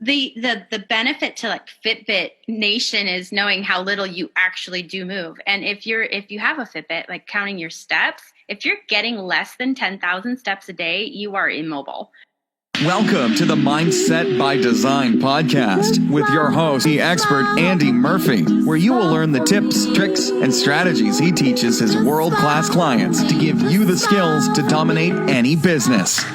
The benefit to like Fitbit Nation is knowing how little you actually do move. And if you have a Fitbit, like counting your steps, if you're getting less than 10,000 steps a day, you are immobile. Welcome to the Mindset by Design podcast with your host, the expert Andy Murphy, where you will learn the tips, tricks, and strategies he teaches his world-class clients to give you the skills to dominate any business.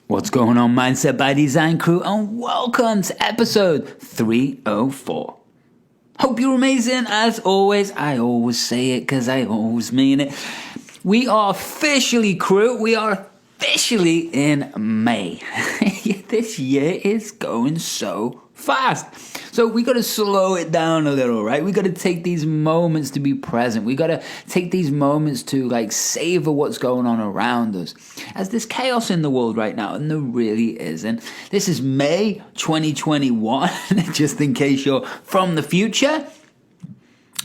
What's going on, Mindset by Design crew, and welcome to episode 304. Hope you're amazing as always. I always say it because I always mean it. We are officially, crew, we are officially in May. This year is going so fast. So we got to slow it down a little, right? We got to take these moments to be present. We got to take these moments to like savor what's going on around us. As there's chaos in the world right now, and there really is. And this is May 2021, just in case you're from the future.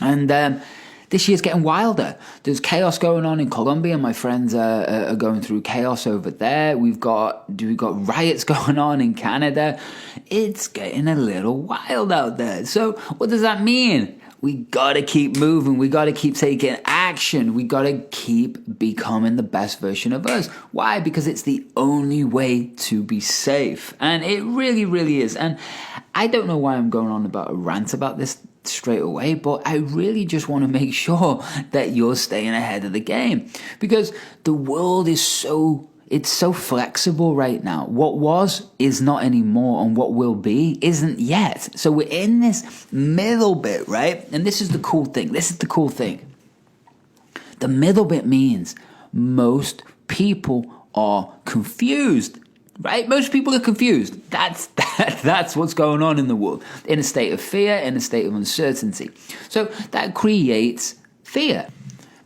And this year's getting wilder. There's chaos going on in Colombia. My friends are going through chaos over there. We've got riots going on in Canada. It's getting a little wild out there. So what does that mean? We gotta keep moving. We gotta keep taking action. We gotta keep becoming the best version of us. Why? Because it's the only way to be safe. And it really, really is. And I don't know why I'm going on about a rant about this straight away, but I really just want to make sure that you're staying ahead of the game, because the world is so flexible right now. What was is not anymore, and what will be isn't yet. So we're in this middle bit, right? And this is the cool thing. The middle bit means most people are confused. Right? Most people are confused. That's what's going on in the world. In a state of fear, in a state of uncertainty. So that creates fear.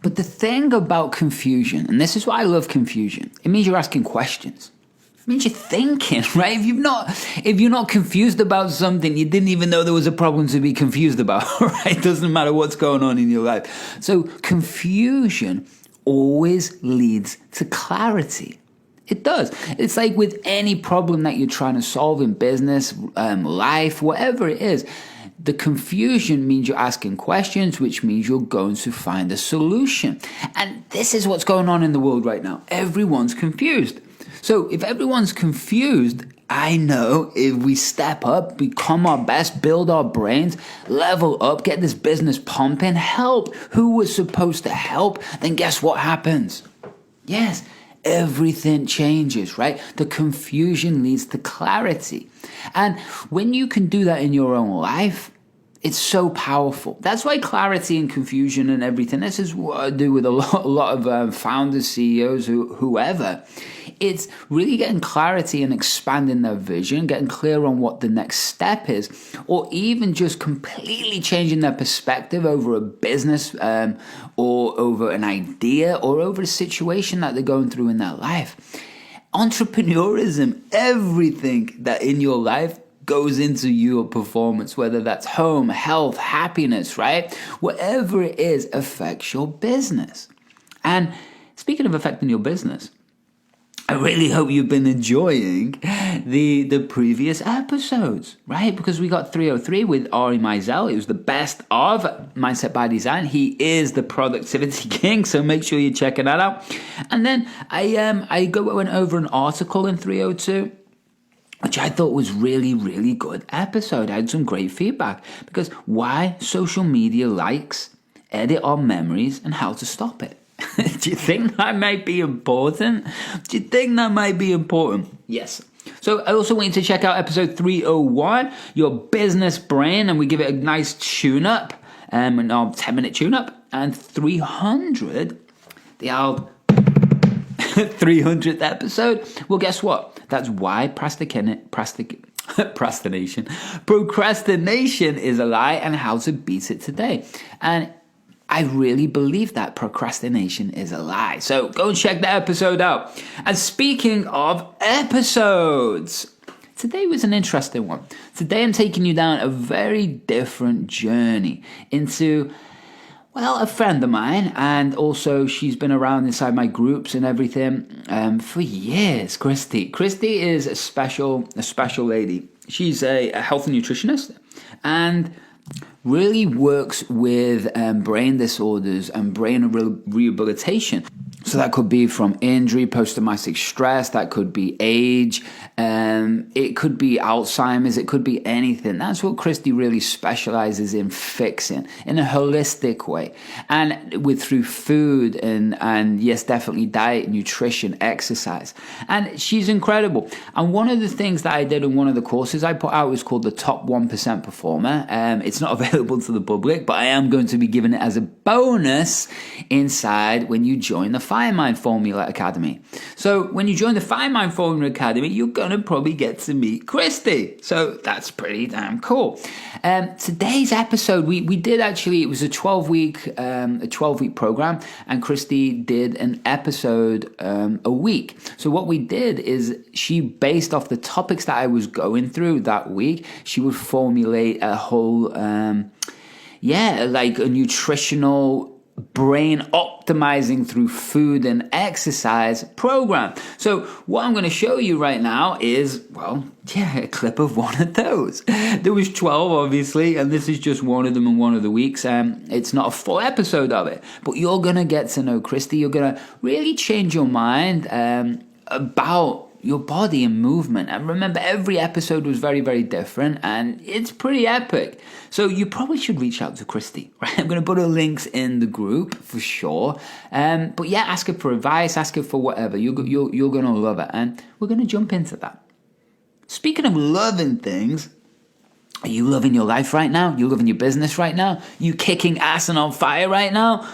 But the thing about confusion, and this is why I love confusion, it means you're asking questions. It means you're thinking, right? If you're not confused about something, you didn't even know there was a problem to be confused about, right? It doesn't matter what's going on in your life. So confusion always leads to clarity. It does. It's like with any problem that you're trying to solve in business, life, whatever it is. The confusion means you're asking questions, which means you're going to find a solution. And this is what's going on in the world right now. Everyone's confused. So if everyone's confused, I know if we step up, become our best, build our brains, level up, get this business pumping, help who was supposed to help, then guess what happens? Yes, everything changes, right? The confusion leads to clarity. And when you can do that in your own life, it's so powerful. That's why clarity and confusion and everything, this is what I do with a lot of founders, CEOs, whoever. It's really getting clarity and expanding their vision, getting clear on what the next step is, or even just completely changing their perspective over a business or over an idea or over a situation that they're going through in their life. Entrepreneurism, everything that in your life goes into your performance, whether that's home, health, happiness, right? Whatever it is affects your business. And speaking of affecting your business, I really hope you've been enjoying the previous episodes, right? Because we got 303 with Ari Meisel. It was the best of Mindset by Design. He is the productivity king, so make sure you're checking that out. And then I went over an article in 302, which I thought was really, really good episode. I had some great feedback, because why social media likes, edit our memories, and how to stop it. Do you think that might be important? Yes. So I also want you to check out episode 301, Your Business Brain, and we give it a nice tune-up, an 10-minute tune-up, and 300, the old 300th episode. Well, guess what? That's why procrastination is a lie, and how to beat it today. And I really believe that procrastination is a lie. So go and check that episode out. And speaking of episodes, today was an interesting one. Today I'm taking you down a very different journey into Well, a friend of mine, and also she's been around inside my groups and everything for years. Krysti. Krysti is a special lady. She's a health nutritionist, and really works with brain disorders and brain rehabilitation. So that could be from injury, post-traumatic stress, that could be age, it could be Alzheimer's, it could be anything. That's what Krysti really specializes in fixing in a holistic way. And through food and yes, definitely diet, nutrition, exercise. And she's incredible. And one of the things that I did in one of the courses I put out was called the Top 1% Performer. It's not available to the public, but I am going to be giving it as a bonus inside when you join the FireMind Formula Academy. So when you join the FireMind Formula Academy, you're going to probably get to meet Krysti. So that's pretty damn cool. Today's episode, we did actually, it was a 12-week program, and Krysti did an episode a week. So what we did is she, based off the topics that I was going through that week, she would formulate a whole, like a nutritional brain optimizing through food and exercise program. So what I'm going to show you right now is, a clip of one of those. There was 12 obviously, and this is just one of them in one of the weeks. It's not a full episode of it, but you're going to get to know Krysti. You're going to really change your mind about your body and movement. And remember, every episode was very, very different, and it's pretty epic. So you probably should reach out to Krysti, right? I'm going to put her links in the group for sure. But yeah, ask her for advice, ask her for whatever. You're going to love it, and we're going to jump into that. Speaking of loving things, are you loving your life right now? You loving your business right now? You kicking ass and on fire right now?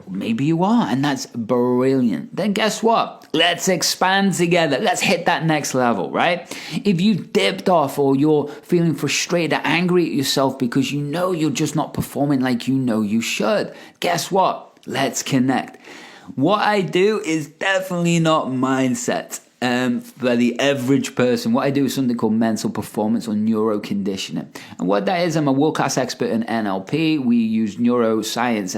Maybe you are, and that's brilliant. Then guess what? Let's expand together. Let's hit that next level, right? If you dipped off, or you're feeling frustrated or angry at yourself because you know you're just not performing like you know you should, guess what? Let's connect. What I do is definitely not mindset. For the average person, what I do is something called mental performance or neuro-conditioning. And what that is, I'm a world-class expert in NLP. We use neuroscience,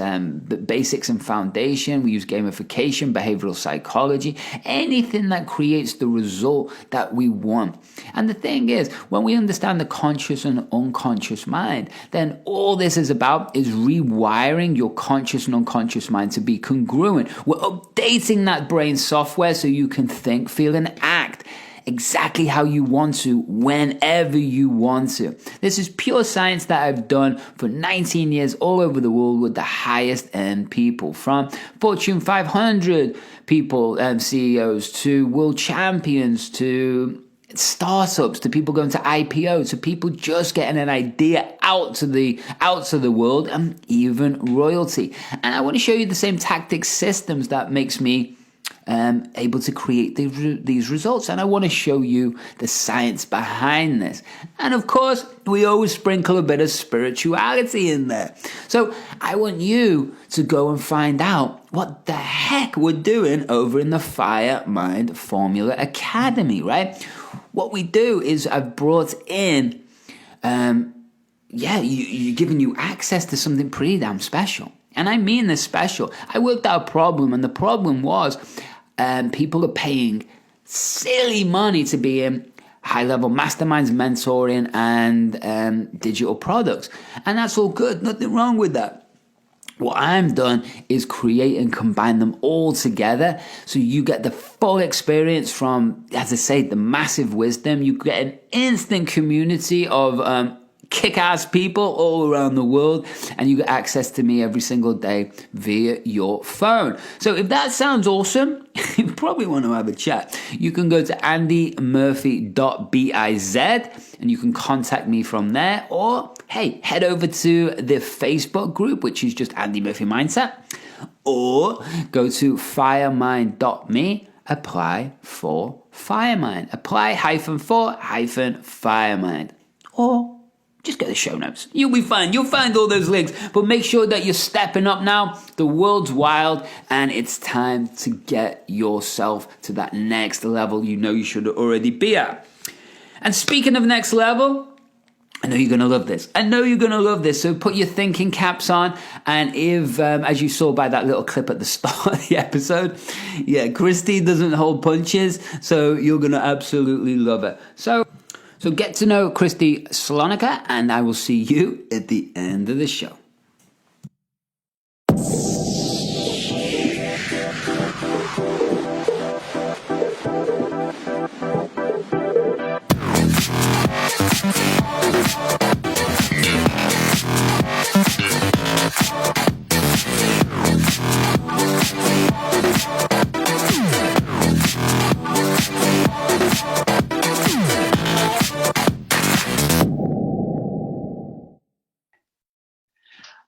basics and foundation. We use gamification, behavioral psychology, anything that creates the result that we want. And the thing is, when we understand the conscious and unconscious mind, then all this is about is rewiring your conscious and unconscious mind to be congruent. We're updating that brain software so you can think, feel, and act exactly how you want to, whenever you want to. This is pure science that I've done for 19 years all over the world with the highest end people, from Fortune 500 people and CEOs to world champions to startups, to people going to IPO, to people just getting an idea out to the world, and even royalty. And I want to show you the same tactics, systems that makes me able to create these results. And I want to show you the science behind this. And of course, we always sprinkle a bit of spirituality in there. So I want you to go and find out what the heck we're doing over in the FireMind Formula Academy, right? What we do is I've brought in, you're giving you access to something pretty damn special. And I mean this special. I worked out a problem, and the problem was people are paying silly money to be in high-level masterminds, mentoring, and digital products. And that's all good. Nothing wrong with that. What I'm done is create and combine them all together so you get the full experience from, as I say, the massive wisdom. You get an instant community of kick-ass people all around the world, and you get access to me every single day via your phone. So if that sounds awesome, you probably want to have a chat. You can go to andymurphy.biz and you can contact me from there, or hey, head over to the Facebook group, which is just Andy Murphy Mindset, or go to firemind.me, apply for FireMind, apply-for-FireMind, or just go to the show notes. You'll be fine. You'll find all those links. But make sure that you're stepping up now. The world's wild, and it's time to get yourself to that next level you know you should already be at. And speaking of next level, I know you're going to love this. I know you're going to love this. So put your thinking caps on. And if, as you saw by that little clip at the start of the episode, yeah, Krysti doesn't hold punches. So you're going to absolutely love it. So get to know Krysti Slonaker, and I will see you at the end of the show.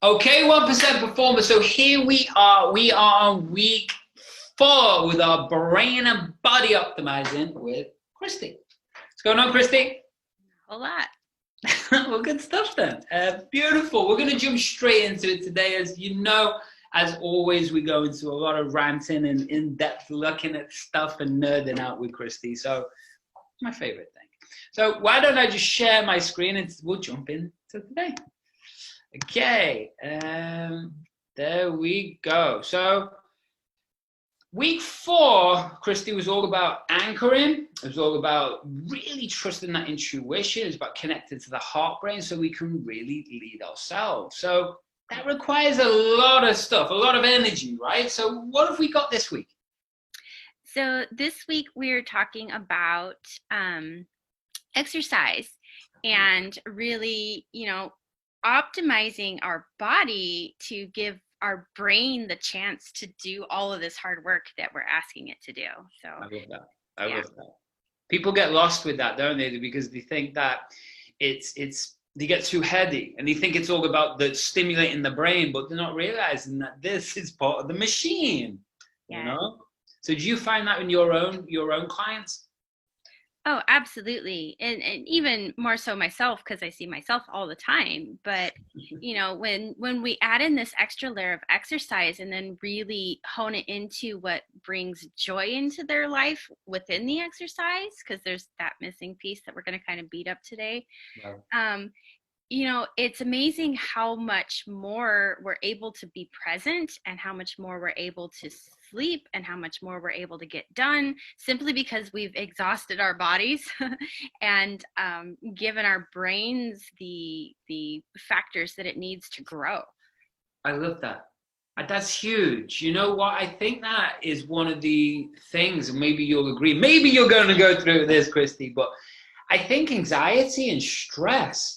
Okay, 1% performer. So here we are. We are on week 4 with our brain and body optimizing with Krysti. What's going on, Krysti? A lot. Well, good stuff then. Beautiful. We're going to jump straight into it today. As you know, as always, we go into a lot of ranting and in-depth looking at stuff and nerding out with Krysti. So it's my favorite thing. So why don't I just share my screen and we'll jump into today. Okay, there we go. So week 4, Krysti, was all about anchoring. It was all about really trusting that intuition. It's about connecting to the heart brain so we can really lead ourselves. So that requires a lot of stuff, a lot of energy, right? So what have we got this week? So this week we're talking about exercise and really, optimizing our body to give our brain the chance to do all of this hard work that we're asking it to do. So I love that. I love that. People get lost with that, don't they? Because they think that they get too heady and they think it's all about the stimulating the brain, but they're not realizing that this is part of the machine. Yeah. So do you find that in your own clients? Oh, absolutely. And even more so myself, because I see myself all the time. But, when we add in this extra layer of exercise and then really hone it into what brings joy into their life within the exercise, because there's that missing piece that we're going to kind of beat up today. Wow. It's amazing how much more we're able to be present and how much more we're able to sleep and how much more we're able to get done simply because we've exhausted our bodies and given our brains the factors that it needs to grow. I love that. That's huge. You know what? I think that is one of the things, and maybe you'll agree, maybe you're going to go through this, Krysti, but I think anxiety and stress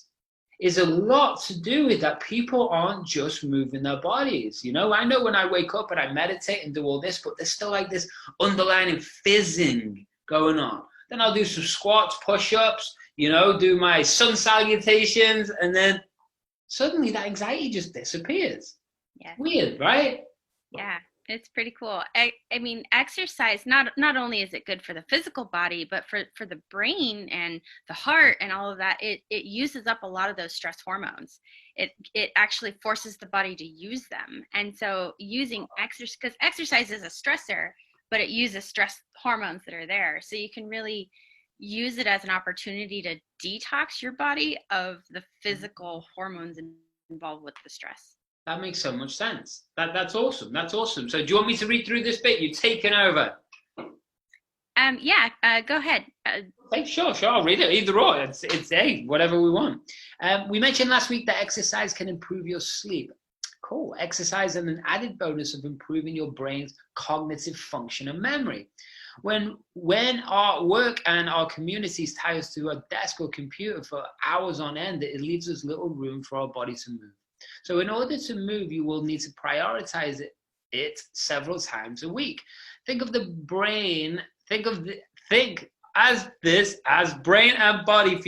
is a lot to do with that people aren't just moving their bodies. I know when I wake up and I meditate and do all this, but there's still like this underlying fizzing going on. Then I'll do some squats, push-ups, do my sun salutations, and then suddenly that anxiety just disappears. Yeah. Weird, right? Yeah. It's pretty cool. I mean, exercise, not only is it good for the physical body, but for the brain and the heart and all of that, it uses up a lot of those stress hormones. It actually forces the body to use them. And so using exercise, because exercise is a stressor, but it uses stress hormones that are there. So you can really use it as an opportunity to detox your body of the physical hormones involved with the stress. That makes so much sense. That's awesome. That's awesome. So do you want me to read through this bit? You're taking over. Go ahead. Sure. I'll read it. Either or. It's whatever we want. We mentioned last week that exercise can improve your sleep. Cool. Exercise and an added bonus of improving your brain's cognitive function and memory. When our work and our communities tie us to a desk or computer for hours on end, it leaves us little room for our body to move. So in order to move, you will need to prioritize it several times a week. Think of the brain, think as brain and body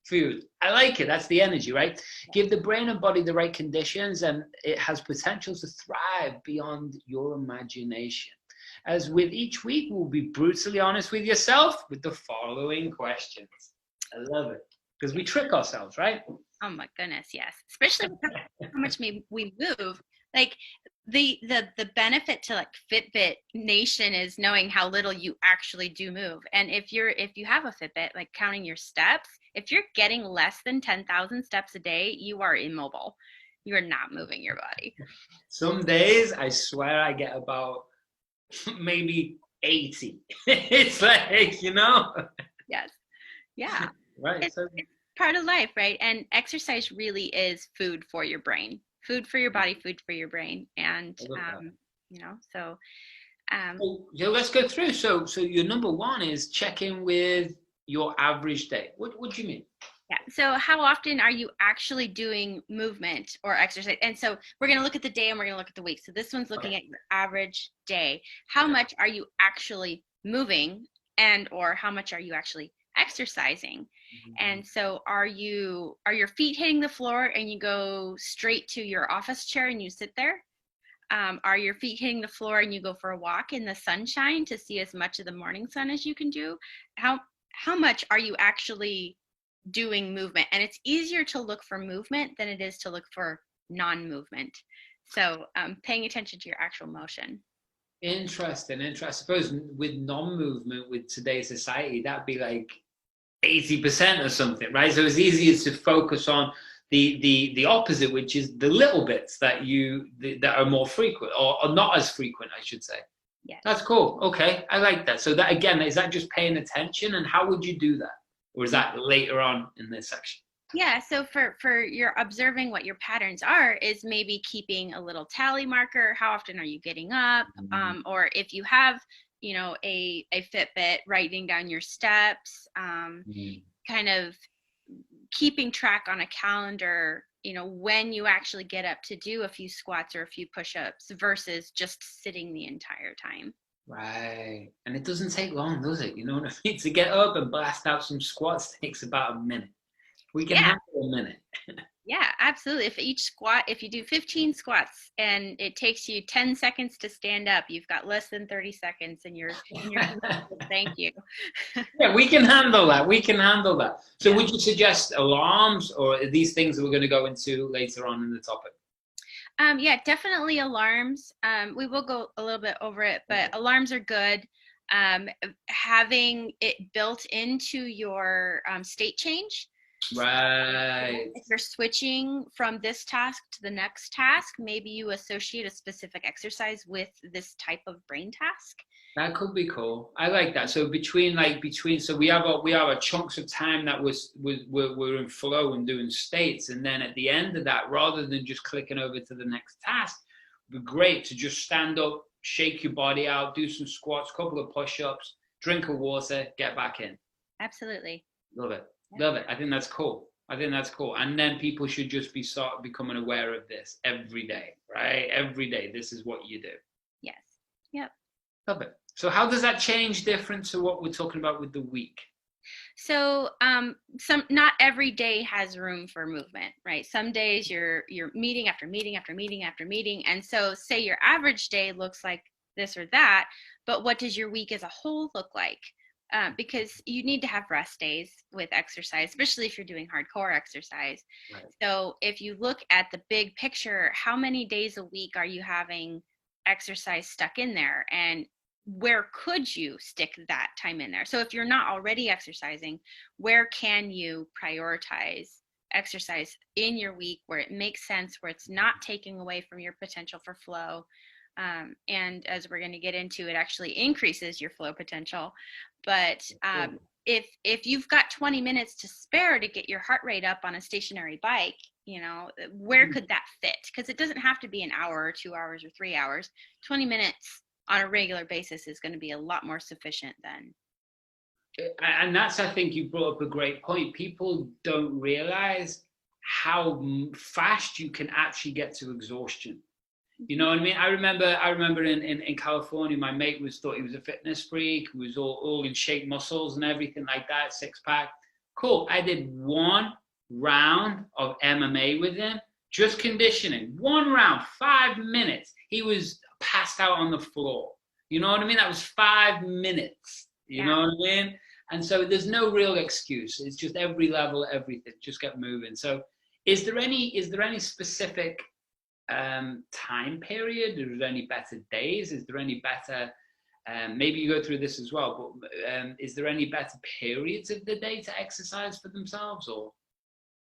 food. I like it. That's the energy, right? Give the brain and body the right conditions and it has potential to thrive beyond your imagination. As with each week, we'll be brutally honest with yourself with the following questions. I love it. Because we trick ourselves, right? Oh my goodness, yes. Especially how much we move. Like the benefit to like Fitbit Nation is knowing how little you actually do move. And if you have a Fitbit, like counting your steps, If you're getting less than 10,000 steps a day, you are immobile. You are not moving your body. Some days, I swear, I get about maybe 80. It's like, Yes. Yeah. Right. It's part of life, right? And exercise really is food for your brain, food for your body, food for your brain. And, so. Let's go through. So your number one is check in with your average day. What do you mean? Yeah. So how often are you actually doing movement or exercise? And so we're going to look at the day and we're going to look at the week. So this one's looking at your average day. How much are you actually moving and or how much are you actually exercising? And so are your feet hitting the floor and you go straight to your office chair and you sit there? Are your feet hitting the floor and you go for a walk in the sunshine to see as much of the morning sun as you can do? How much are you actually doing movement? And it's easier to look for movement than it is to look for non-movement. So paying attention to your actual motion. Interesting. I suppose with non-movement with today's society, that'd be like 80% or something, right? So it's easier to focus on the opposite, which is the little bits that are more frequent or not as frequent, I should say. Yes. That's cool. Okay, I like that. So that again, is that just paying attention, and how would you do that? Or is that later on in this section? Yeah, so for your observing what your patterns are is maybe keeping a little tally marker. How often are you getting up? Or if you have, a Fitbit, writing down your steps, kind of keeping track on a calendar, when you actually get up to do a few squats or a few push-ups versus just sitting the entire time. Right. And it doesn't take long, does it? You know what I mean? To get up and blast out some squats takes about a minute. We can handle a minute. Yeah, absolutely. If you do 15 squats and it takes you 10 seconds to stand up, you've got less than 30 seconds and you're thank you. Yeah, we can handle that. So would you suggest alarms, or are these things that we're going to go into later on in the topic? Yeah, definitely alarms. We will go a little bit over it, but alarms are good. Having it built into your state change. Right. If you're switching from this task to the next task, maybe you associate a specific exercise with this type of brain task. That could be cool. I like that. So so we have a chunks of time that we're in flow and doing states, and then at the end of that, rather than just clicking over to the next task, it'd be great to just stand up, shake your body out, do some squats, couple of push-ups, drink of water, get back in. Absolutely. Love it. Love it. I think that's cool. And then people should just start becoming aware of this every day, right? Every day, this is what you do. Yes. Yep. Love it. So how does that change different to what we're talking about with the week? So not every day has room for movement, right? Some days you're meeting after meeting after meeting after meeting. And so say your average day looks like this or that, but what does your week as a whole look like? Because you need to have rest days with exercise, especially if you're doing hardcore exercise. Right. So if you look at the big picture, how many days a week are you having exercise stuck in there? And where could you stick that time in there? So if you're not already exercising, where can you prioritize exercise in your week where it makes sense, where it's not taking away from your potential for flow? And as we're going to get into, it actually increases your flow potential. But if you've got 20 minutes to spare to get your heart rate up on a stationary bike, where could that fit? Because it doesn't have to be an hour or 2 hours or 3 hours. 20 minutes on a regular basis is going to be a lot more sufficient then. And that's, I think you brought up a great point. People don't realize how fast you can actually get to exhaustion. You know what I mean? I remember in California, my mate thought he was a fitness freak, who was all in shape muscles and everything like that, six pack. Cool. I did one round of MMA with him, just conditioning. One round, 5 minutes. He was passed out on the floor. You know what I mean? That was 5 minutes. You know what I mean? And so there's no real excuse. It's just every level, everything. Just get moving. So is there any specific time period? Is there any better days? Is there any better Maybe you go through this as well, but is there any better periods of the day to exercise for themselves, or?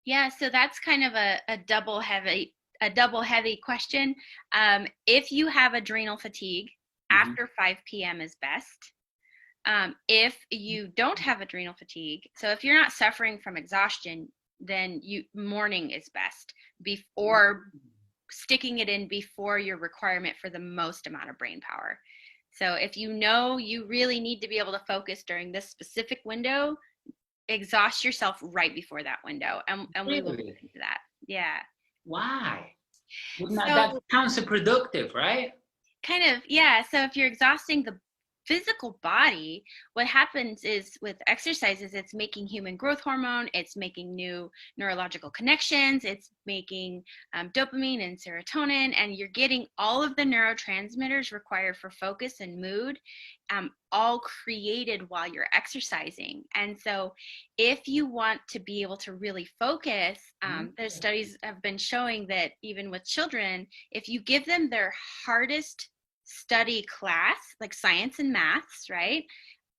Yeah, so that's kind of a double heavy question. If you have adrenal fatigue, after 5 p.m. is best. If you don't have adrenal fatigue, so if you're not suffering from exhaustion, then morning is best, before sticking it in before your requirement for the most amount of brain power. So if you know you really need to be able to focus during this specific window, exhaust yourself right before that window, and we will get into that. Yeah. Why? That's counterproductive, right? Kind of, yeah. So if you're exhausting the physical body, what happens is with exercises, it's making human growth hormone, it's making new neurological connections, it's making dopamine and serotonin, and you're getting all of the neurotransmitters required for focus and mood, all created while you're exercising. And so if you want to be able to really focus, there's studies have been showing that even with children, if you give them their hardest study class, like science and maths, right,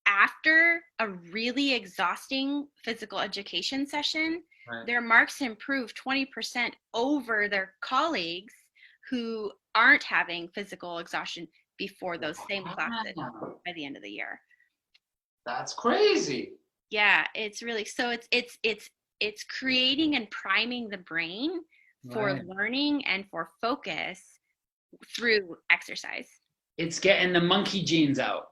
after a really exhausting physical education session, their marks improve 20% over their colleagues who aren't having physical exhaustion before those same classes by the end of the year. That's crazy. Yeah, it's really, so it's creating and priming the brain for learning and for focus through exercise. It's getting the monkey genes out,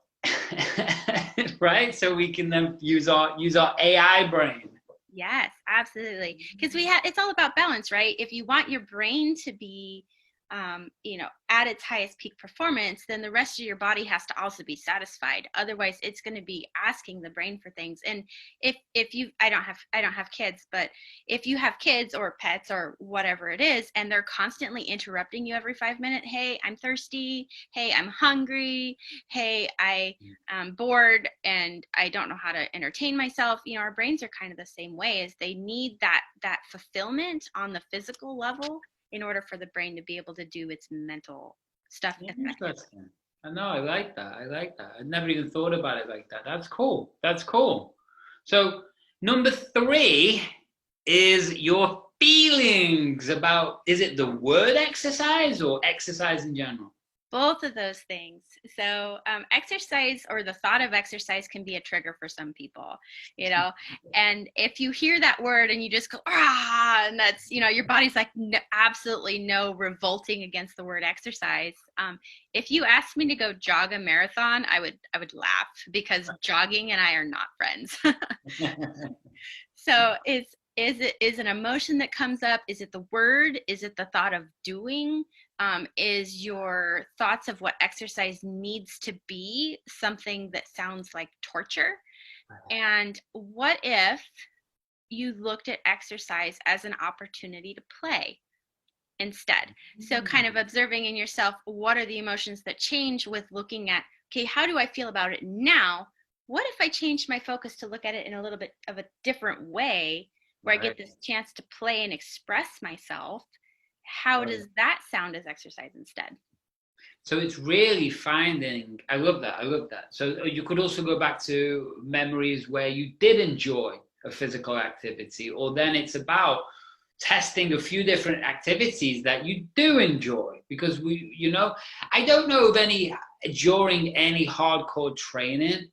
right? So we can then use our AI brain. Yes, absolutely. Because it's all about balance, right? If you want your brain to be at its highest peak performance, then the rest of your body has to also be satisfied. Otherwise, it's going to be asking the brain for things. And if you, I don't have kids, but if you have kids or pets or whatever it is, and they're constantly interrupting you every 5 minutes, hey, I'm thirsty. Hey, I'm hungry. Hey, I'm bored and I don't know how to entertain myself. Our brains are kind of the same way, as they need that fulfillment on the physical level in order for the brain to be able to do its mental stuff. Interesting. I know, I like that. I'd never even thought about it like that. That's cool. So number 3 is your feelings about, is it the word exercise or exercise in general? Both of those things. So exercise, or the thought of exercise, can be a trigger for some people, and if you hear that word and you just go, and that's, your body's like, no, absolutely no revolting against the word exercise. If you asked me to go jog a marathon, I would laugh, because jogging and I are not friends. So is an emotion that comes up? Is it the word? Is it the thought of doing? Is your thoughts of what exercise needs to be something that sounds like torture? And what if you looked at exercise as an opportunity to play instead? So kind of observing in yourself, what are the emotions that change with looking at, okay, how do I feel about it now? What if I changed my focus to look at it in a little bit of a different way, where I get this chance to play and express myself? How does that sound as exercise instead? So it's really finding, I love that. So you could also go back to memories where you did enjoy a physical activity, or then it's about testing a few different activities that you do enjoy, because I don't know of any, during any hardcore training,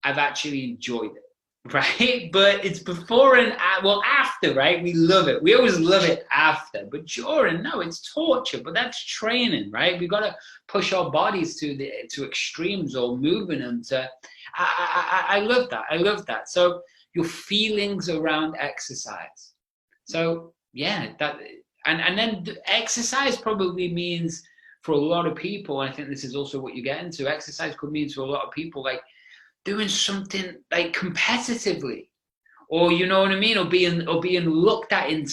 I've actually enjoyed it. Right? But it's before and after, right? We love it. We always love it after. But during, no, it's torture. But that's training, right? We got to push our bodies to extremes, or moving them to. I love that. So your feelings around exercise. So yeah, that, and then exercise probably means, for a lot of people, and I think this is also what you get into, exercise could mean to a lot of people like doing something like competitively, or you know what I mean, or being looked at in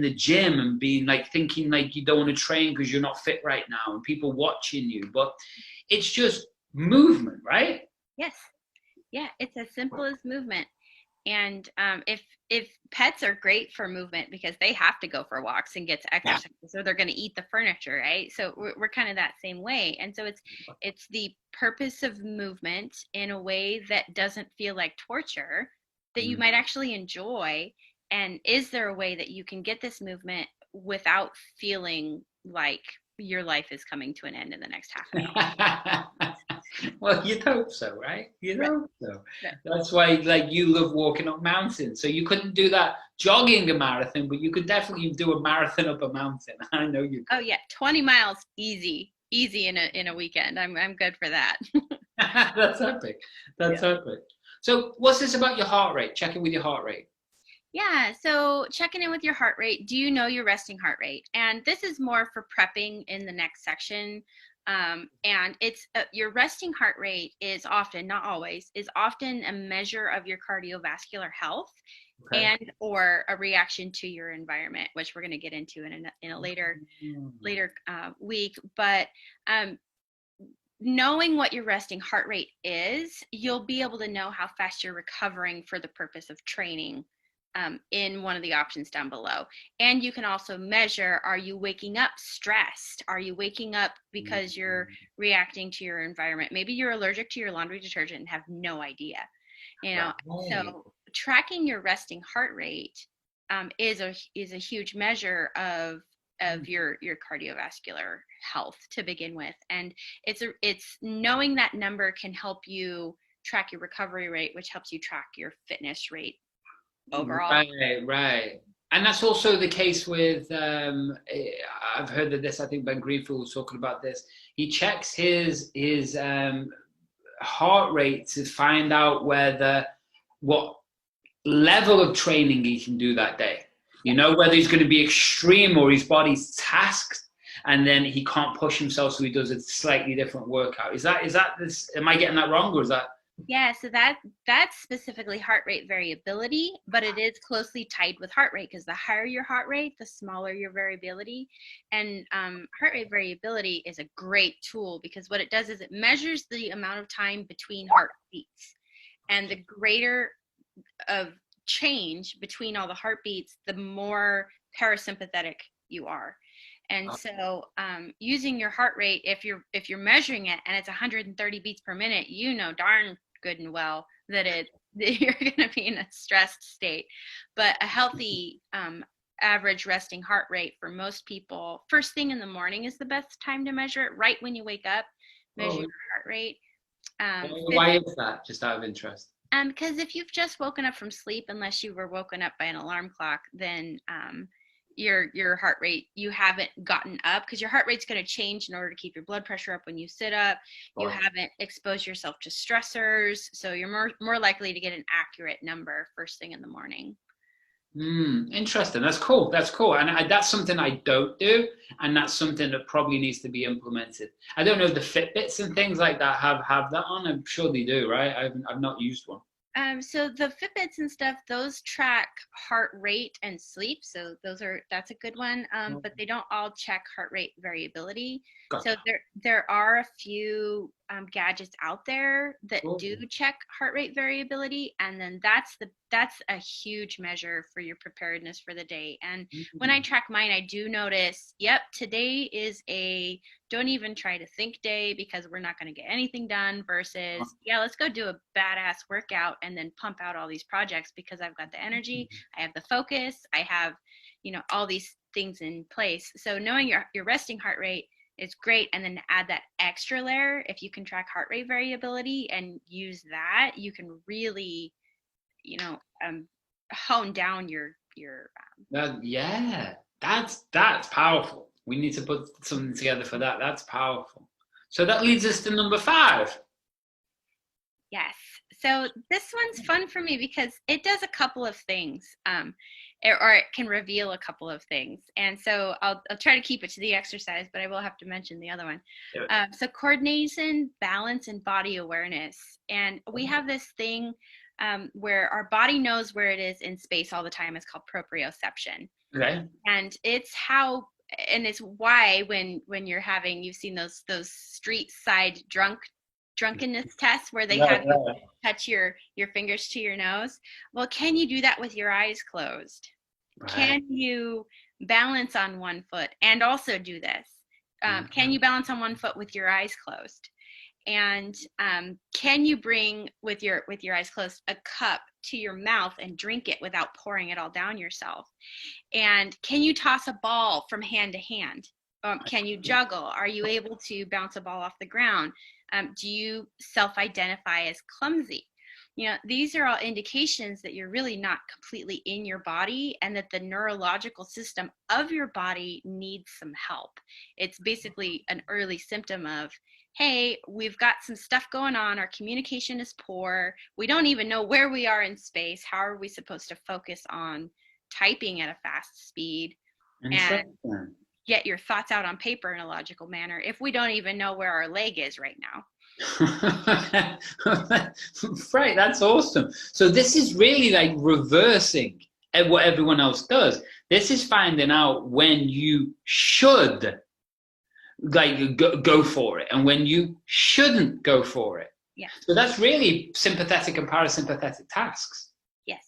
the gym and being like, thinking like you don't want to train because you're not fit right now, and people watching you. But it's just movement, right? Yes. Yeah, it's as simple as movement. And if pets are great for movement because they have to go for walks and get to exercise, so they're going to eat the furniture, right? So we're kind of that same way. And so it's the purpose of movement in a way that doesn't feel like torture, that you might actually enjoy. And is there a way that you can get this movement without feeling like your life is coming to an end in the next half an hour? Well, you'd hope so, right? You'd Right. hope so. Right. That's why, like, you love walking up mountains. So you couldn't do that jogging a marathon, but you could definitely do a marathon up a mountain. I know you could. Oh yeah, 20 miles, easy in a weekend. I'm good for that. That's epic. That's epic. So what's this about your heart rate? Check in with your heart rate. Yeah, so checking in with your heart rate. Do you know your resting heart rate? And this is more for prepping in the next section. And it's your resting heart rate is often, not always, is often a measure of your cardiovascular health and or a reaction to your environment, which we're going to get into in a later week. But knowing what your resting heart rate is, you'll be able to know how fast you're recovering for the purpose of training in one of the options down below. And you can also measure, are you waking up stressed? Are you waking up because you're reacting to your environment? Maybe you're allergic to your laundry detergent and have no idea. So tracking your resting heart rate is a huge measure of your cardiovascular health to begin with. And it's knowing that number can help you track your recovery rate, which helps you track your fitness rate overall. Right. And that's also the case with, I've heard of this, I think Ben Greenfield was talking about this. He checks his heart rate to find out what level of training he can do that day. You know, whether he's going to be extreme or his body's tasked and then he can't push himself, so he does a slightly different workout. Is that this? Am I getting that wrong, or is that? Yeah, so that's specifically heart rate variability, but it is closely tied with heart rate, because the higher your heart rate, the smaller your variability. And heart rate variability is a great tool, because what it does is it measures the amount of time between heartbeats. And the greater of change between all the heartbeats, the more parasympathetic you are. And so using your heart rate, if you're measuring it and it's 130 beats per minute, you know darn good and well that you're going to be in a stressed state. But a healthy average resting heart rate for most people, first thing in the morning is the best time to measure it. Right when you wake up, measure your heart rate. Why is that? Just out of interest. Because if you've just woken up from sleep, unless you were woken up by an alarm clock, then your heart rate, you haven't gotten up, because your heart rate's going to change in order to keep your blood pressure up when you sit up. You haven't exposed yourself to stressors, so you're more likely to get an accurate number first thing in the morning. Interesting. That's cool. And that's something I don't do, and that's something that probably needs to be implemented. I don't know if the Fitbits and things like that have that on. I'm sure they do, right? I've not used one. So the Fitbits and stuff, those track heart rate and sleep. So that's a good one. But they don't all check heart rate variability. Gotcha. So there are a few gadgets out there that do check heart rate variability, and then that's a huge measure for your preparedness for the day. And when I track mine, I do notice, yep, today is a don't even try to think day, because we're not going to get anything done, versus let's go do a badass workout and then pump out all these projects, because I've got the energy, I have the focus, I have all these things in place. So knowing your resting heart rate is great. And then to add that extra layer, if you can track heart rate variability and use that, you can really hone down your that's powerful. We need to put something together for that. That's powerful. So that leads us to number 5. Yes. So this one's fun for me because it does a couple of things, or it can reveal a couple of things. And so I'll try to keep it to the exercise, but I will have to mention the other one. So coordination, balance, and body awareness. And we have this thing where our body knows where it is in space all the time. It's called proprioception. Okay. And it's why when you're you've seen those street side drunk drunkenness tests where they Right, have you right. touch your fingers to your nose. Well, can you do that with your eyes closed? Right. Can you balance on one foot and also do this? Can you balance on one foot with your eyes closed? And can you bring with your eyes closed a cup to your mouth and drink it without pouring it all down yourself? And can you toss a ball from hand to hand? Can you juggle? Are you able to bounce a ball off the ground? Do you self-identify as clumsy? You know, these are all indications that you're really not completely in your body and that the neurological system of your body needs some help. It's basically an early symptom of, hey, we've got some stuff going on. Our communication is poor. We don't even know where we are in space. How are we supposed to focus on typing at a fast speed and get your thoughts out on paper in a logical manner if we don't even know where our leg is right now? Right, that's awesome. So this is really like reversing what everyone else does. This is finding out when you should like go for it and when you shouldn't go for it. Yeah. So that's really sympathetic and parasympathetic tasks. Yes.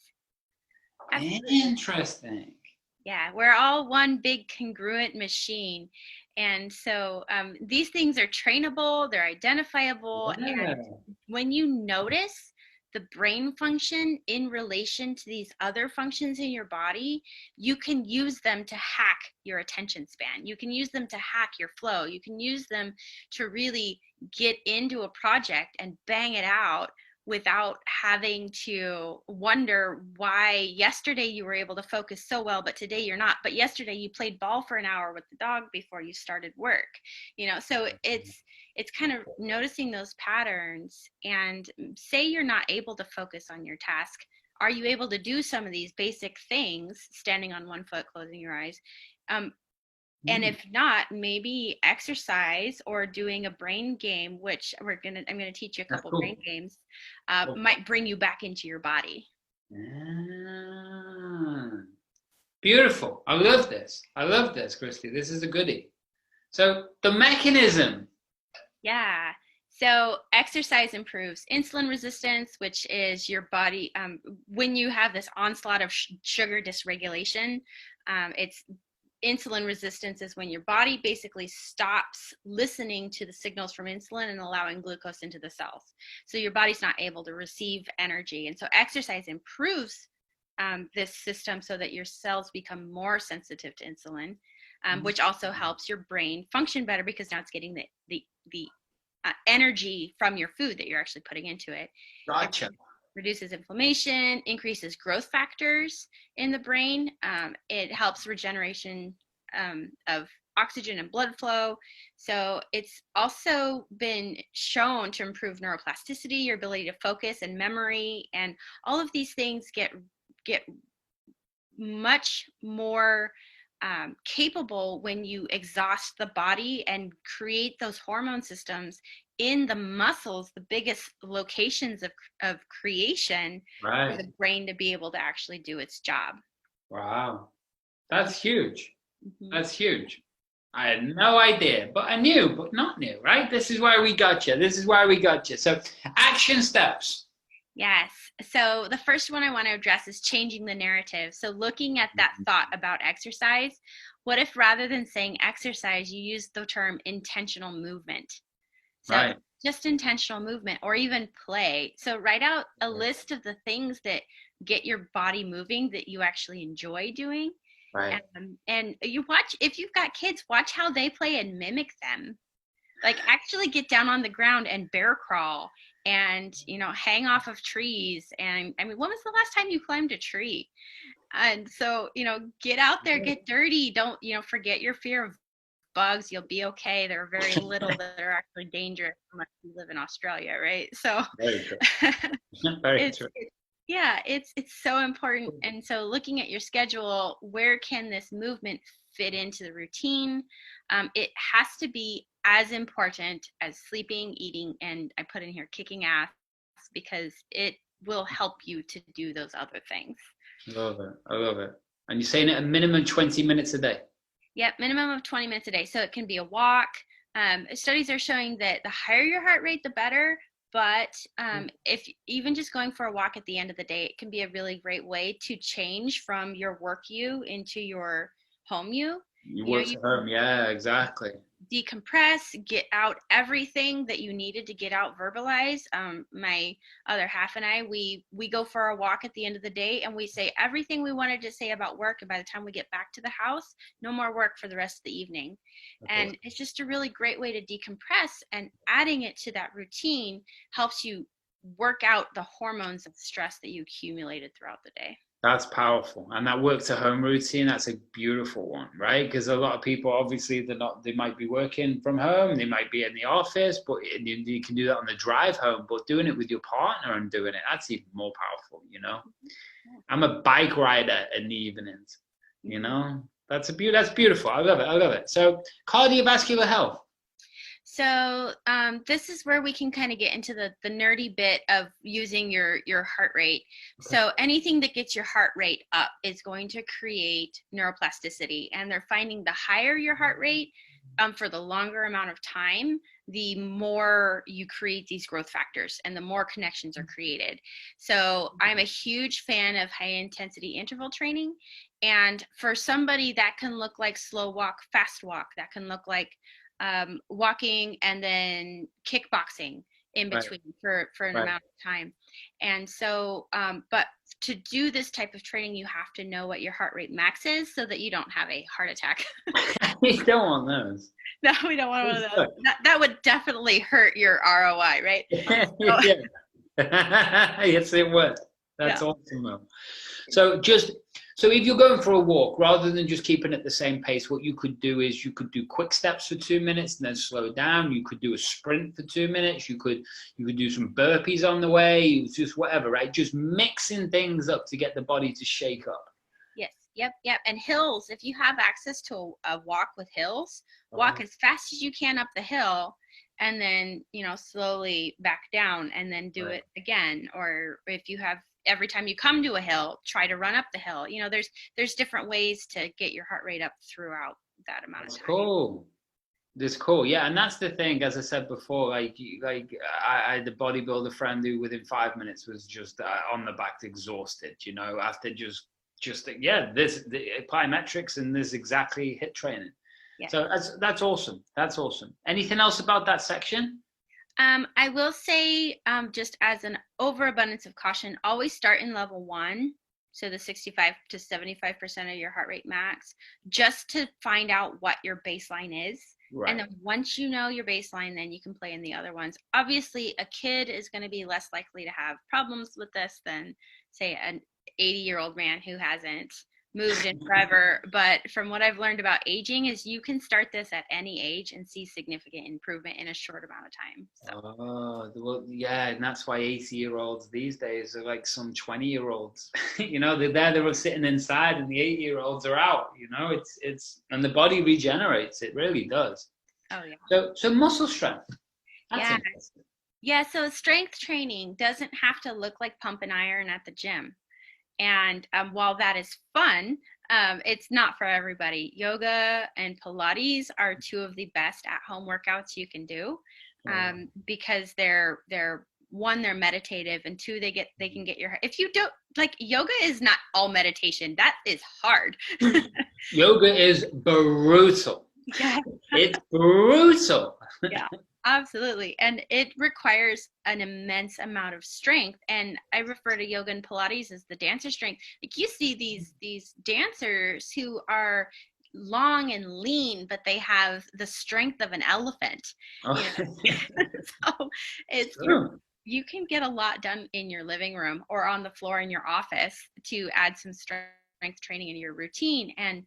Absolutely. Interesting. Yeah, we're all one big congruent machine. And so these things are trainable, they're identifiable. Yeah. And when you notice the brain function in relation to these other functions in your body, you can use them to hack your attention span. You can use them to hack your flow. You can use them to really get into a project and bang it out without having to wonder why yesterday you were able to focus so well, but today you're not. But yesterday you played ball for an hour with the dog before you started work. You know, so it's kind of noticing those patterns. And say you're not able to focus on your task. Are you able to do some of these basic things, standing on one foot, closing your eyes? And if not, maybe exercise or doing a brain game, which I'm gonna teach you a couple brain games, might bring you back into your body. Beautiful. I love this, Krysti. This is a goodie. So the mechanism. Yeah. So exercise improves insulin resistance, which is your body, when you have this onslaught of sugar dysregulation, it's insulin resistance is when your body basically stops listening to the signals from insulin and allowing glucose into the cells. So your body's not able to receive energy. And so exercise improves this system so that your cells become more sensitive to insulin, which also helps your brain function better because now it's getting the energy from your food that you're actually putting into it. Gotcha. Reduces inflammation, increases growth factors in the brain. It helps regeneration of oxygen and blood flow. So it's also been shown to improve neuroplasticity, your ability to focus and memory, and all of these things get much more capable when you exhaust the body and create those hormone systems in the muscles, the biggest locations of creation, right, for the brain to be able to actually do its job. Wow. That's huge. That's huge. I had no idea, but I knew, but not new, right? This is why we got you. So action steps. Yes. So the first one I want to address is changing the narrative. So looking at that thought about exercise, what if rather than saying exercise, you use the term intentional movement? So right, just intentional movement or even play. So write out a list of the things that get your body moving that you actually enjoy doing. right. And you watch, if you've got kids, watch how they play and mimic them. Like actually get down on the ground and bear crawl and, you know, hang off of trees. And I mean, when was the last time you climbed a tree? And so, you know, get out there, get dirty. Don't, you know, forget your fear of bugs. You'll be okay. There are very little that are actually dangerous unless you live in Australia, right? So Very true. Very true. Yeah, it's so important. And so looking at your schedule, where can this movement fit into the routine? It has to be as important as sleeping, eating, and I put in here kicking ass, because it will help you to do those other things. I love it. And you're saying it a minimum 20 minutes a day? Yep, minimum of 20 minutes a day. So it can be a walk, Studies are showing that the higher your heart rate, the better. But if even just going for a walk at the end of the day, it can be a really great way to change from your work you into your home you. You work at home, yeah, exactly. Decompress, get out everything that you needed to get out, verbalize. My other half and I, we go for a walk at the end of the day, and we say everything we wanted to say about work, and by the time we get back to the house, no more work for the rest of the evening. And it's just a really great way to decompress, and adding it to that routine helps you work out the hormones of stress that you accumulated throughout the day. That's powerful. And that work to home routine, that's a beautiful one, right? Because a lot of people, obviously, they might be working from home, they might be in the office, but you can do that on the drive home, but doing it with your partner and doing it, that's even more powerful, you know? I'm a bike rider in the evenings, you know? That's beautiful. I love it. So cardiovascular health. So this is where we can kind of get into the nerdy bit of using your heart rate. Okay. So anything that gets your heart rate up is going to create neuroplasticity. And they're finding the higher your heart rate for the longer amount of time, the more you create these growth factors and the more connections are created. So I'm a huge fan of high intensity interval training. And for somebody, that can look like slow walk, fast walk. That can look like walking and then kickboxing in between for an amount of time. And so, but to do this type of training, you have to know what your heart rate max is so that you don't have a heart attack. We don't want those. No, we don't want one of those. That would definitely hurt your ROI, right? Yes, it would. That's awesome, though. So if you're going for a walk, rather than just keeping at the same pace, what you could do is you could do quick steps for 2 minutes and then slow down. You could do a sprint for 2 minutes. You could do some burpees on the way, just whatever, right? Just mixing things up to get the body to shake up. Yes. Yep. And hills, if you have access to a walk with hills, walk as fast as you can up the hill and then, slowly back down and then do it again. Or if you have, every time you come to a hill, try to run up the hill. There's different ways to get your heart rate up throughout that amount of time. That's cool. Yeah. And that's the thing, as I said before, I had a bodybuilder friend who within 5 minutes was just on the back exhausted, after the plyometrics and this exactly HIIT training. Yeah. So that's awesome. That's awesome. Anything else about that section? I will say, just as an overabundance of caution, always start in level 1, so the 65 to 75% of your heart rate max, just to find out what your baseline is. Right. And then once you know your baseline, then you can play in the other ones. Obviously, a kid is going to be less likely to have problems with this than, say, an 80-year-old man who hasn't moved in forever. But from what I've learned about aging is you can start this at any age and see significant improvement in a short amount of time. So. Oh, well, yeah, and that's why 80-year-olds these days are like some 20-year-olds. They're sitting inside, and the 80-year-olds are out. It's and the body regenerates. It really does. Oh yeah. So muscle strength. That's interesting. Yeah. So strength training doesn't have to look like pump and iron at the gym. And while that is fun, it's not for everybody. Yoga and Pilates are two of the best at-home workouts you can do because they're one, they're meditative, and two, they can get your. If you don't like, yoga is not all meditation. That is hard. Yoga is brutal. Yeah. It's brutal. Yeah. Absolutely. And it requires an immense amount of strength. And I refer to yoga and Pilates as the dancer strength. Like you see these dancers who are long and lean, but they have the strength of an elephant. Oh. So it's you can get a lot done in your living room or on the floor in your office to add some strength training in your routine, and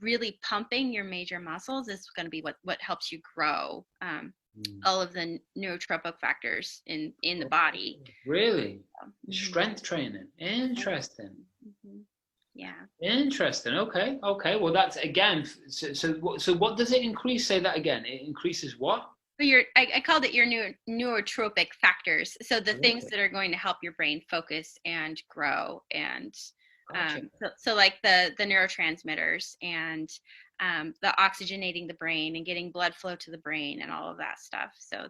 really pumping your major muscles is going to be what helps you grow all of the neurotropic factors in the body. Really? Strength training. Interesting. Mm-hmm. Yeah. Interesting. Okay. Well, that's again. So what does it increase? Say that again. It increases what? I called it your neurotropic factors. So the things that are going to help your brain focus and grow and. Gotcha. So like the neurotransmitters and the oxygenating the brain and getting blood flow to the brain and all of that stuff. So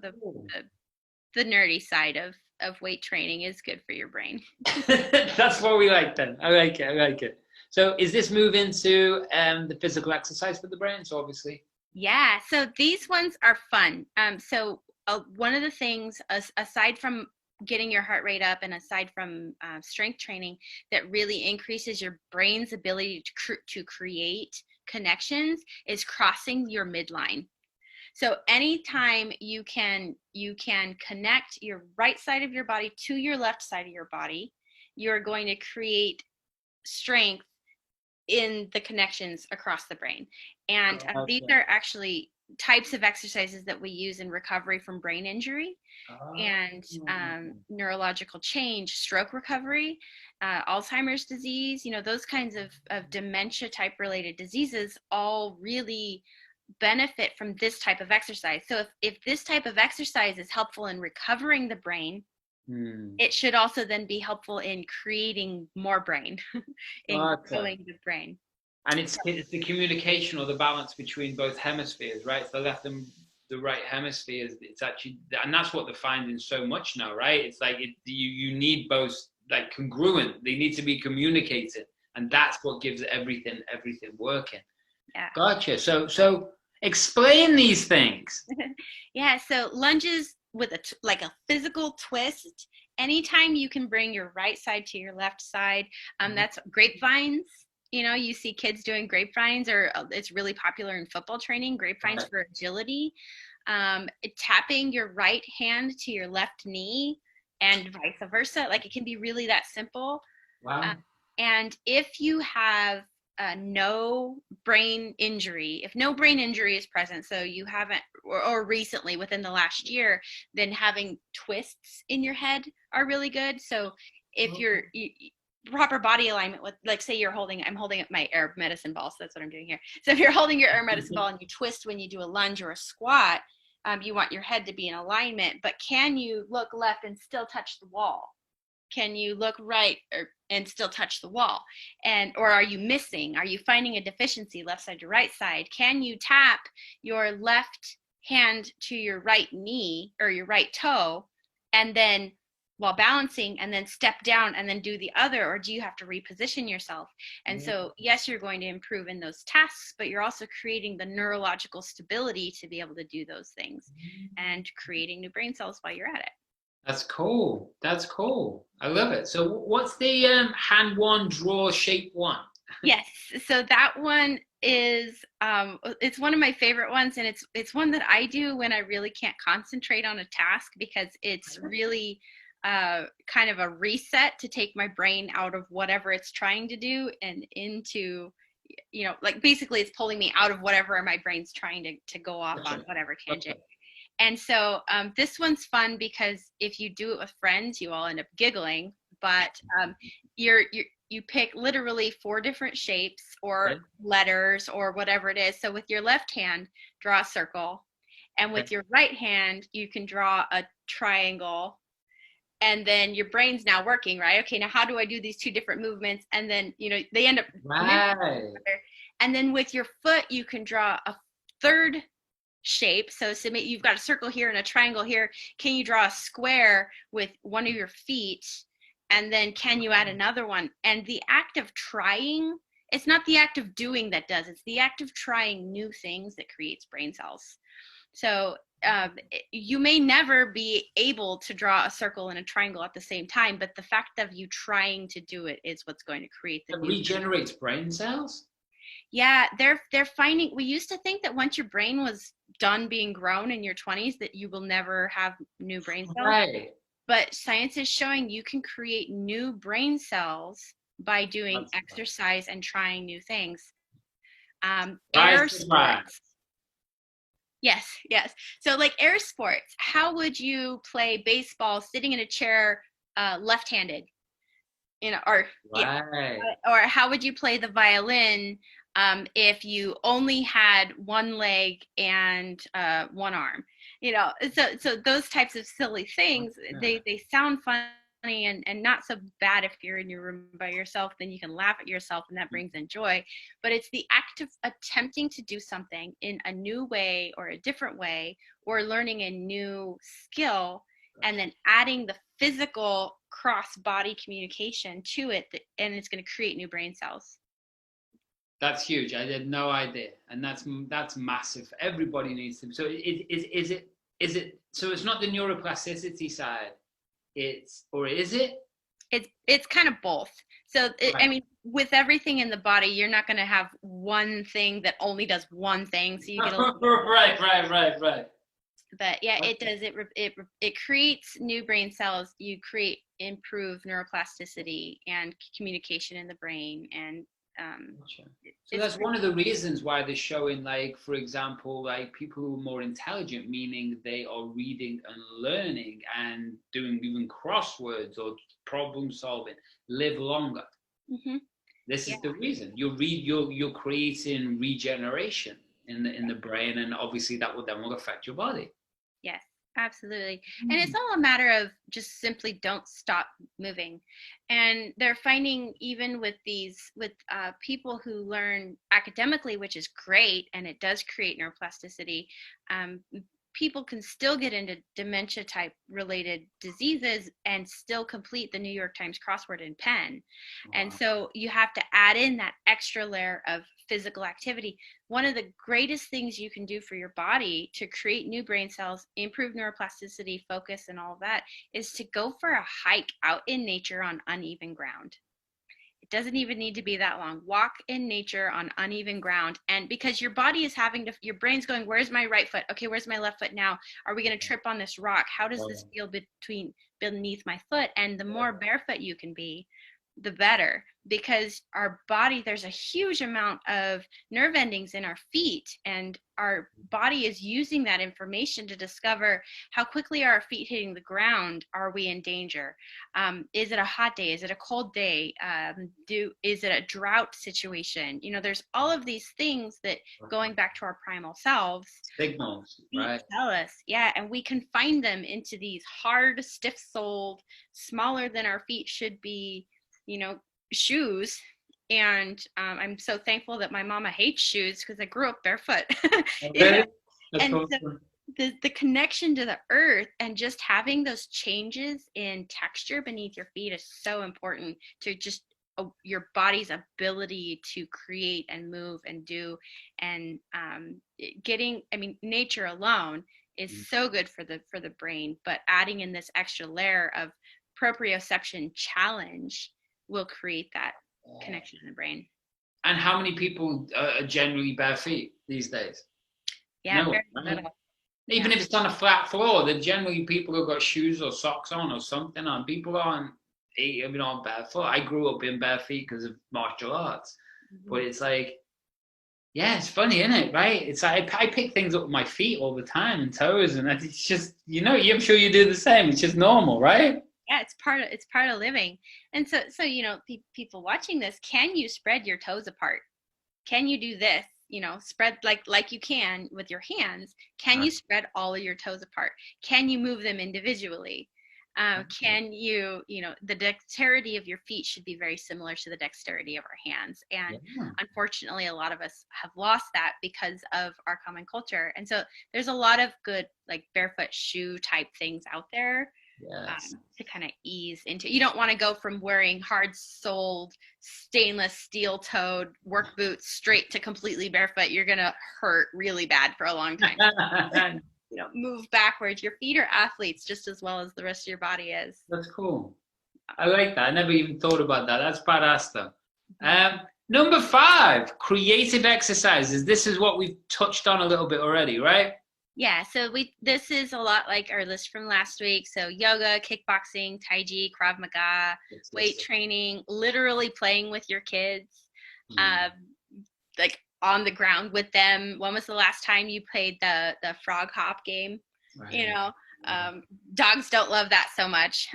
the nerdy side of weight training is good for your brain. That's what we like then. I like it. So is this move into the physical exercise for the brain? So obviously. Yeah, so these ones are fun. So one of the things, aside from getting your heart rate up and aside from strength training, that really increases your brain's ability to create connections is crossing your midline. So anytime you can connect your right side of your body to your left side of your body, you're going to create strength in the connections across the brain. And these are actually types of exercises that we use in recovery from brain injury and neurological change, stroke recovery, Alzheimer's disease, those kinds of dementia type related diseases all really benefit from this type of exercise. So if this type of exercise is helpful in recovering the brain, it should also then be helpful in creating more brain, in growing the brain. And it's the communication or the balance between both hemispheres, right? The left and the right hemisphere. It's actually, and that's what they're finding so much now, right? It's like you need both, like congruent. They need to be communicated, and that's what gives everything working. Yeah. Gotcha. So explain these things. Yeah. So lunges with a physical twist. Anytime you can bring your right side to your left side, that's grapevines. You see kids doing grapevines, or it's really popular in football training, grapevines for agility. Tapping your right hand to your left knee and vice versa. Like, it can be really that simple. Wow. And if you have no brain injury, if no brain injury is present, so you haven't, or recently within the last year, then having twists in your head are really good. So if you're proper body alignment with, like, say I'm holding up my air medicine ball, so that's what I'm doing here. So if you're holding your air medicine ball and you twist when you do a lunge or a squat, you want your head to be in alignment, but can you look left and still touch the wall? Can you look right and still touch the wall? Or are you missing? Are you finding a deficiency left side to right side? Can you tap your left hand to your right knee or your right toe, and then while balancing, and then step down and then do the other? Or do you have to reposition yourself? And so, yes, you're going to improve in those tasks, but you're also creating the neurological stability to be able to do those things and creating new brain cells while you're at it. That's cool. I love it. So what's the hand one, draw, shape one? Yes. So that one is, it's one of my favorite ones. And it's one that I do when I really can't concentrate on a task, because it's really kind of a reset to take my brain out of whatever it's trying to do and into, like, basically it's pulling me out of whatever my brain's trying to go off on, whatever tangent. And so this one's fun because if you do it with friends, you all end up giggling, but you pick literally 4 different shapes or letters or whatever it is. So with your left hand, draw a circle, and with your right hand, you can draw a triangle. And then your brain's now working, right? Okay, now how do I do these 2 different movements? And then, they end up. And then with your foot, you can draw a third shape. So you've got a circle here and a triangle here. Can you draw a square with one of your feet? And then can you add another one? And the act of trying, it's not the act of doing that does, it's the act of trying new things that creates brain cells. So you may never be able to draw a circle and a triangle at the same time, but the fact of you trying to do it is what's going to create the new regenerates brain cells. Yeah, they're finding, we used to think that once your brain was done being grown in your 20s, that you will never have new brain cells. Right. But science is showing you can create new brain cells by doing exercise and trying new things. Air sports. Yes. So like air sports, how would you play baseball sitting in a chair left-handed? Or how would you play the violin if you only had one leg and one arm? So those types of silly things, they sound fun and not so bad if you're in your room by yourself, then you can laugh at yourself and that brings in joy. But it's the act of attempting to do something in a new way or a different way, or learning a new skill, and then adding the physical cross-body communication to it, and it's going to create new brain cells. That's huge. I had no idea, and that's massive. Everybody needs to. So is it? So it's not the neuroplasticity side. Or is it? It's kind of both. So Right. I mean, with everything in the body, you're not going to have one thing that only does one thing. So you get a little right. But yeah, it does. It creates new brain cells. You create improved neuroplasticity and communication in the brain, and Gotcha. So that's one of the reasons why they're showing, like, for example, like people who are more intelligent, meaning they are reading and learning and doing even crosswords or problem solving, live longer. Mm-hmm. This is the reason. You're creating regeneration in the brain, and obviously that will affect your body. Yes, absolutely. And it's all a matter of just simply don't stop moving. And they're finding, even with people who learn academically, which is great, and it does create neuroplasticity, people can still get into dementia type related diseases and still complete the New York Times crossword in pen. Wow. And so you have to add in that extra layer of physical activity. One of the greatest things you can do for your body to create new brain cells, improve neuroplasticity, focus, and all of that is to go for a hike out in nature on uneven ground. It doesn't even need to be that long. Walk in nature on uneven ground. And because your body is your brain's going, where's my right foot? Okay, where's my left foot now? Are we going to trip on this rock? How does this feel beneath my foot? And the more barefoot you can be, the better, because our body, there's a huge amount of nerve endings in our feet, and our body is using that information to discover how quickly are our feet hitting the ground. Are we in danger? Is it a hot day? Is it a cold day? Is it a drought situation? There's all of these things that, going back to our primal selves, signals, right? Tell us, yeah, and we can find them into these hard, stiff-soled, smaller than our feet should be, shoes. And I'm so thankful that my mama hates shoes, because I grew up barefoot. Okay. And awesome. So the connection to the earth and just having those changes in texture beneath your feet is so important to just your body's ability to create and move and do. And nature alone is so good for the brain, but adding in this extra layer of proprioception challenge will create that connection in the brain. And how many people are generally bare feet these days? Yeah, no, right? Even if it's on a flat floor, they're generally people who've got shoes or socks on or something on. People aren't barefoot. I grew up in bare feet because of martial arts. But it's like, yeah, it's funny, isn't it? Right? It's like I pick things up with my feet all the time and toes, and it's just, I'm sure you do the same. It's just normal, right? Yeah, it's part of living. And so people watching this, can you spread your toes apart? Can you do this? Spread like you can with your hands. Can you spread all of your toes apart? Can you move them individually? Can you, the dexterity of your feet should be very similar to the dexterity of our hands. And unfortunately, a lot of us have lost that because of our common culture. And so there's a lot of good, like, barefoot shoe type things out there. Yes. To kind of ease into. You don't want to go from wearing hard-soled, stainless steel-toed work boots straight to completely barefoot. You're gonna hurt really bad for a long time. Move backwards. Your feet are athletes just as well as the rest of your body is. That's cool. I like that. I never even thought about that. That's badass though. Number 5, creative exercises. This is what we've touched on a little bit already, right? Yeah, so this is a lot like our list from last week. So yoga, kickboxing, Tai Chi, Krav Maga, weight training, literally playing with your kids, like on the ground with them. When was the last time you played the frog hop game? Right. Dogs don't love that so much.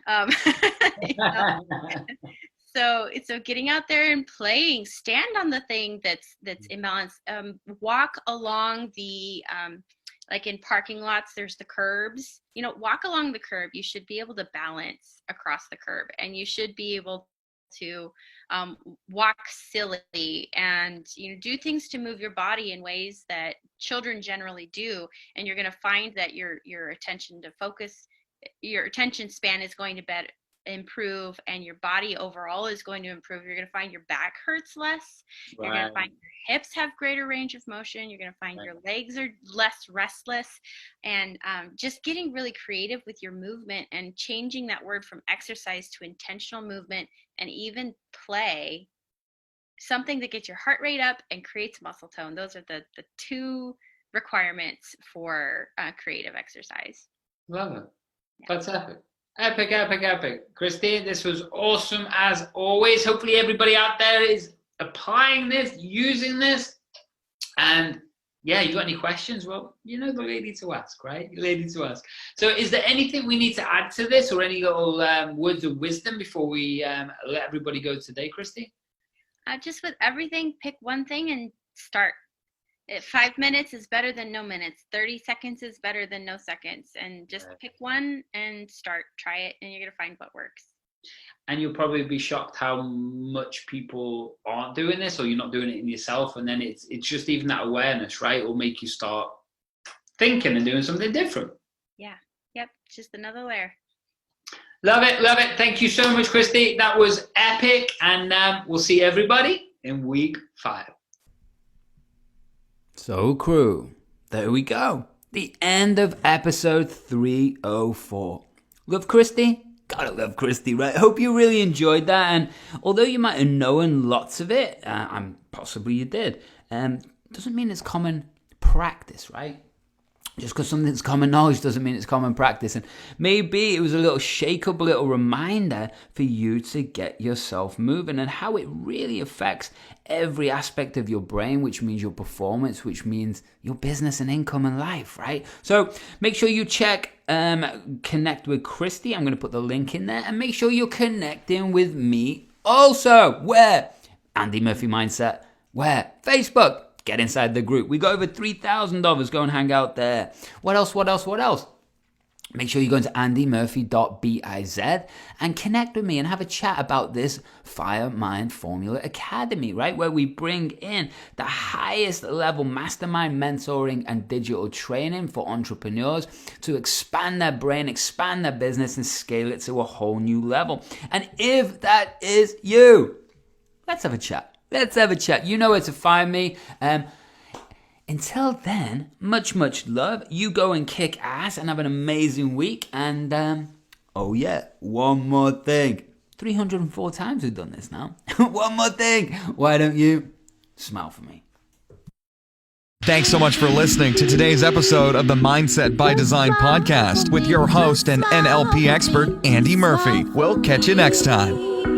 So getting out there and playing, stand on the thing that's imbalanced, walk along the like in parking lots, there's the curbs. Walk along the curb. You should be able to balance across the curb, and you should be able to walk silly and do things to move your body in ways that children generally do. And you're going to find that your attention span is going to improve, and your body overall is going to improve. You're going to find your back hurts less. Right. You're going to find your hips have greater range of motion. You're going to find your legs are less restless, and just getting really creative with your movement and changing that word from exercise to intentional movement, and even play, something that gets your heart rate up and creates muscle tone. Those are the two requirements for creative exercise. Love it. Yeah. That's epic. Epic, epic, epic. Krysti, this was awesome as always. Hopefully everybody out there is applying this, using this. And yeah, you got any questions? Well, the lady to ask, right? The lady to ask. So is there anything we need to add to this, or any little words of wisdom before we let everybody go today, Krysti? Just with everything, pick one thing and start. 5 minutes is better than no minutes. 30 seconds is better than no seconds. And just pick one and start. Try it, and you're going to find what works. And you'll probably be shocked how much people aren't doing this, or you're not doing it in yourself. And then it's just even that awareness, right? It will make you start thinking and doing something different. Yeah. Yep. Just another layer. Love it. Love it. Thank you so much, Krysti. That was epic. And we'll see everybody in week 5. So crew, there we go. The end of episode 304. Love Krysti? Gotta love Krysti, right? Hope you really enjoyed that. And although you might have known lots of it, possibly you did, doesn't mean it's common practice, right? Just because something's common knowledge doesn't mean it's common practice. And maybe it was a little shake-up, a little reminder for you to get yourself moving, and how it really affects every aspect of your brain, which means your performance, which means your business and income and life, right? So make sure you connect with Krysti. I'm going to put the link in there. And make sure you're connecting with me also. Where? Andy Murphy Mindset. Where? Facebook. Get inside the group. We got over $3,000. Go and hang out there. What else? Make sure you go into andymurphy.biz and connect with me and have a chat about this FireMind Formula Academy, right? Where we bring in the highest level mastermind mentoring and digital training for entrepreneurs to expand their brain, expand their business, and scale it to a whole new level. And if that is you, let's have a chat. You know where to find me. Until then, much love. You go and kick ass and have an amazing week. And, one more thing. 304 times we've done this now. One more thing. Why don't you smile for me? Thanks so much for listening to today's episode of the Mindset by Design podcast with your host and NLP expert, Andy Murphy. We'll catch you next time.